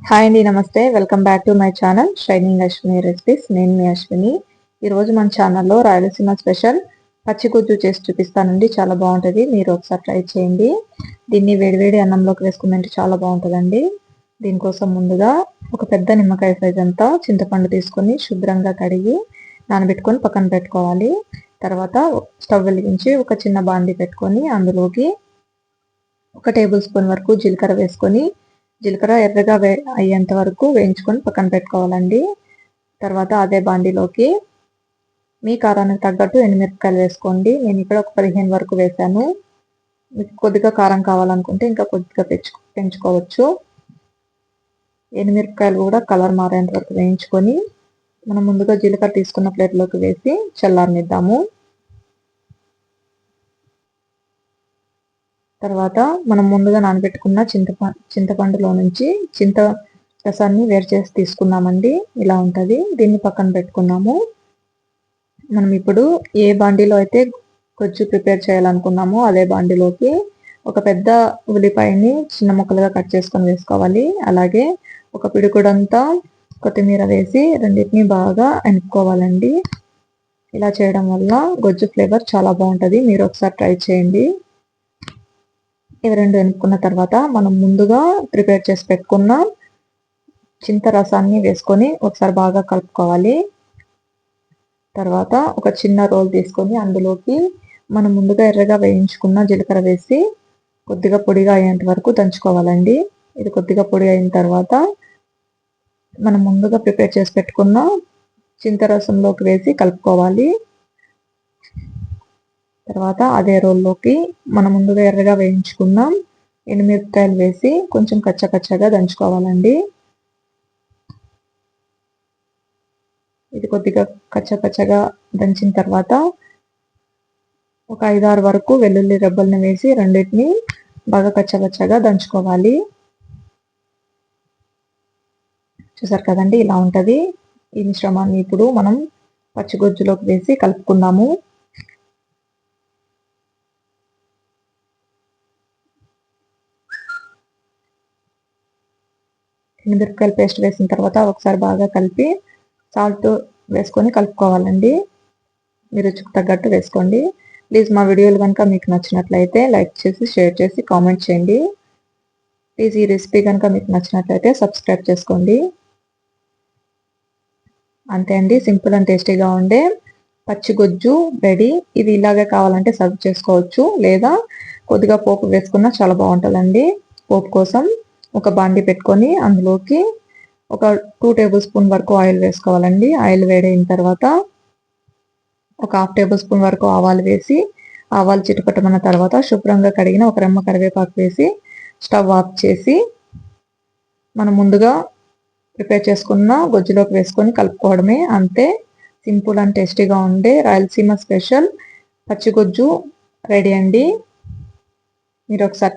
Hi అండి, నమస్తే. Welcome back to my channel shining Ashwini recipes. నేను మీ అశ్విని. ఈరోజు మన ఛానల్లో రాయలసీమ స్పెషల్ పచ్చిగుజ్జు చేసి చూపిస్తానండి. చాలా బాగుంటుంది, మీరు ఒకసారి ట్రై చేయండి. దీన్ని వేడివేడి అన్నంలోకి వేసుకుందంటే చాలా బాగుంటుందండి. దీనికోసం ముందుగా ఒక పెద్ద నిమ్మకాయ సైజ్ అంతా చింతపండు తీసుకొని శుభ్రంగా కడిగి నానబెట్టుకొని పక్కన పెట్టుకోవాలి. తర్వాత స్టవ్ వెలిగించి ఒక చిన్న బాండి పెట్టుకొని అందులోకి 1 టేబుల్ స్పూన్ వరకు జీలకర్ర వేసుకొని జీలకర్ర ఎర్రగా అయ్యేంత వరకు వేయించుకొని పక్కన పెట్టుకోవాలండి. తర్వాత అదే బాండిలోకి మీ కారానికి తగ్గట్టు ఎండుమిరపకాయలు వేసుకోండి. నేను ఇక్కడ ఒక 15 వరకు వేసాను. మీకు కొద్దిగా కారం కావాలనుకుంటే ఇంకా కొద్దిగా పెంచుకోవచ్చు. ఎండుమిరపకాయలు కూడా కలర్ మారేంత వరకు వేయించుకొని మనం ముందుగా జీలకర్ర తీసుకున్న ప్లేట్లోకి వేసి చల్లారనిద్దాము. తర్వాత మనం ముందుగా నానబెట్టుకున్న చింతపండులో నుంచి చింత రసాన్ని వేరు చేసి తీసుకున్నామండి. ఇలా ఉంటుంది. దీన్ని పక్కన పెట్టుకున్నాము. మనం ఇప్పుడు ఏ బాండీలో అయితే కొజ్జు ప్రిపేర్ చేయాలనుకున్నామో అదే బాండీలోకి ఒక పెద్ద ఉల్లిపాయని చిన్న ముక్కలుగా కట్ చేసుకొని వేసుకోవాలి. అలాగే ఒక పిడికుడంతా కొత్తిమీర వేసి రెండింటిని బాగా ఎనుక్కోవాలండి. ఇలా చేయడం వల్ల గొజ్జు ఫ్లేవర్ చాలా బాగుంటుంది. మీరు ఒకసారి ట్రై చేయండి. ఇవి రెండు ఎనుక్కున్న తర్వాత మనం ముందుగా ప్రిపేర్ చేసి పెట్టుకున్న చింత రసాన్ని వేసుకొని ఒకసారి బాగా కలుపుకోవాలి. తర్వాత ఒక చిన్న రోల్ తీసుకొని అందులోకి మనం ముందుగా ఎర్రగా వేయించుకున్న జీలకర్ర వేసి కొద్దిగా పొడిగా అయ్యేంత వరకు దంచుకోవాలండి. ఇది కొద్దిగా పొడి అయిన తర్వాత మనం ముందుగా ప్రిపేర్ చేసి పెట్టుకున్న చింత రసంలోకి వేసి కలుపుకోవాలి. తర్వాత అదే రోల్లోకి మనం ముందుగా ఎర్రగా వేయించుకున్న ఎండుమిరపకాయలు వేసి కొంచెం కచ్చగా దంచుకోవాలండి. ఇది కొద్దిగా కచ్చగా దంచిన తర్వాత ఒక 5-6 వరకు వెల్లుల్లి రెబ్బలను వేసి రెండింటిని బాగా కచ్చగా దంచుకోవాలి. చూసారు కదండి, ఇలా ఉంటుంది. ఈ మిశ్రమాన్ని ఇప్పుడు మనం పచ్చిగొజ్జులోకి వేసి కలుపుకుందాము. మిరపకాయల పేస్ట్ వేసిన తర్వాత ఒకసారి బాగా కలిపి సాల్ట్ వేసుకొని కలుపుకోవాలండి. మీ రుచికి తగ్గట్టు వేసుకోండి. ప్లీజ్ మా వీడియోలు కనుక మీకు నచ్చినట్లయితే లైక్ చేసి షేర్ చేసి కామెంట్ చేయండి. ప్లీజ్ ఈ రెసిపీ కనుక మీకు నచ్చినట్లయితే సబ్స్క్రైబ్ చేసుకోండి. అంతే అండి, సింపుల్ అండ్ టేస్టీగా ఉండే పచ్చిగొజ్జు రెడీ. ఇది ఇలాగే కావాలంటే సర్వ్ చేసుకోవచ్చు, లేదా కొద్దిగా పోపు వేసుకున్నా చాలా బాగుంటుందండి. పోపు కోసం ఒక బాండి పెట్టుకొని అందులోకి ఒక 2 టేబుల్ స్పూన్ వరకు ఆయిల్ వేసుకోవాలండి. ఆయిల్ వేడైన తర్వాత ఒక 1/2 టేబుల్ స్పూన్ వరకు ఆవాలు వేసి ఆవాలు చిటపటమన్న తర్వాత శుభ్రంగా కడిగిన ఒక రెమ్మ కరివేపాకు వేసి స్టవ్ ఆఫ్ చేసి మనం ముందుగా ప్రిపేర్ చేసుకున్న గొజ్జులోకి వేసుకొని కలుపుకోవడమే. అంతే, సింపుల్ అండ్ టేస్టీగా ఉండే రాయలసీమ స్పెషల్ పచ్చిగొజ్జు రెడీ అండి. మీరు ఒకసారి